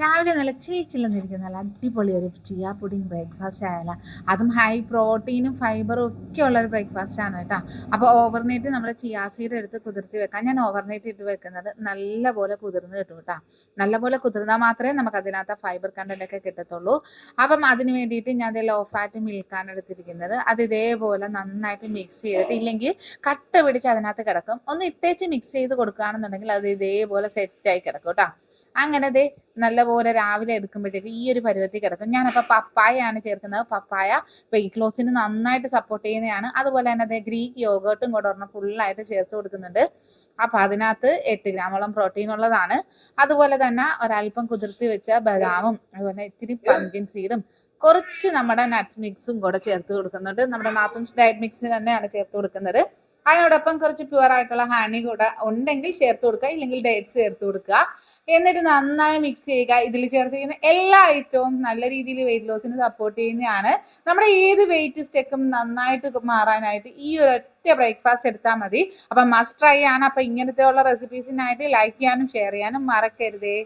രാവിലെ നല്ല ചില്ലിച്ചില്ലെന്നിരിക്കും നല്ല അടിപൊളി ഒരു ചിയ പുഡിങ് ബ്രേക്ക്ഫാസ്റ്റ് ആയാലും അതും ഹൈ പ്രോട്ടീനും ഫൈബറും ഒക്കെ ഉള്ളൊരു ബ്രേക്ക്ഫാസ്റ്റ് ആണ് കേട്ടോ. അപ്പോൾ ഓവർനൈറ്റ് നമ്മൾ ചിയ സീഡ് എടുത്ത് കുതിർത്തി വെക്കാം. ഞാൻ ഓവർനൈറ്റ് ഇട്ട് വെക്കുന്നത് നല്ലപോലെ കുതിർന്ന് കിട്ടും കേട്ടോ. നല്ലപോലെ കുതിർന്നാൽ മാത്രമേ നമുക്ക് അതിനകത്ത് ഫൈബർ കണ്ടന്റ് ഒക്കെ കിട്ടത്തുള്ളൂ. അപ്പം അതിന് വേണ്ടിയിട്ട് ഞാൻ ലോ ഫാറ്റ് മിൽക്കാണ് എടുത്തിരിക്കുന്നത്. അത് ഇതേപോലെ നന്നായിട്ട് മിക്സ് ചെയ്തിട്ട്, ഇല്ലെങ്കിൽ കട്ട പിടിച്ച് അതിനകത്ത് കിടക്കും. ഒന്ന് ഇട്ടേച്ച് മിക്സ് ചെയ്ത് കൊടുക്കുകയാണെന്നുണ്ടെങ്കിൽ അത് ഇതേപോലെ സെറ്റായി കിടക്കും കേട്ടോ. അങ്ങനെ ദേ നല്ലപോലെ രാവിലെ എടുക്കുമ്പോഴത്തേക്ക് ഈ ഒരു പരുവത്തിൽ കിടക്കും. ഞാനപ്പോൾ പപ്പായയാണ് ചേർക്കുന്നത്. പപ്പായ വെയിറ്റ് ലോസിന് നന്നായിട്ട് സപ്പോർട്ട് ചെയ്യുന്നതാണ്. അതുപോലെ തന്നെ അതേ ഗ്രീക്ക് യോഗേർട്ടും കൂടെ ഒരെണ്ണം ഫുള്ളായിട്ട് ചേർത്ത് കൊടുക്കുന്നുണ്ട്. അപ്പോൾ അതിനകത്ത് 8 ഗ്രാമോളം പ്രോട്ടീൻ ഉള്ളതാണ്. അതുപോലെ തന്നെ ഒരല്പം കുതിർത്തി വെച്ച ബദാമും അതുപോലെ ഇത്തിരി പംകിൻ സീഡും കുറച്ച് നമ്മുടെ നട്ട്സ് മിക്സും കൂടെ ചേർത്ത് കൊടുക്കുന്നുണ്ട്. നമ്മുടെ നാത്തൂൻസ് ഡയറ്റ് മിക്സ് തന്നെയാണ് ചേർത്ത് കൊടുക്കുന്നത്. അതിനോടൊപ്പം കുറച്ച് പ്യുവർ ആയിട്ടുള്ള ഹണി കൂടെ ഉണ്ടെങ്കിൽ ചേർത്ത് കൊടുക്കുക, ഇല്ലെങ്കിൽ ഡേറ്റ്സ് ചേർത്ത് കൊടുക്കുക. എന്നിട്ട് നന്നായി മിക്സ് ചെയ്യുക. ഇതിൽ ചേർത്തിരിക്കുന്ന എല്ലാ ഐറ്റവും നല്ല രീതിയിൽ വെയിറ്റ് ലോസിന് സപ്പോർട്ട് ചെയ്യുന്നതാണ്. നമ്മുടെ ഏത് വെയിറ്റ് സ്റ്റെക്കും നന്നായിട്ട് മാറാനായിട്ട് ഈ ഒരു ഒറ്റ ബ്രേക്ക്ഫാസ്റ്റ് എടുത്താൽ മതി. അപ്പം മസ്റ്റ് ട്രൈ ആണ്. അപ്പം ഇങ്ങനത്തെ ഉള്ള റെസിപ്പീസിനായിട്ട് ലൈക്ക് ചെയ്യാനും ഷെയർ ചെയ്യാനും മറക്കരുതേ.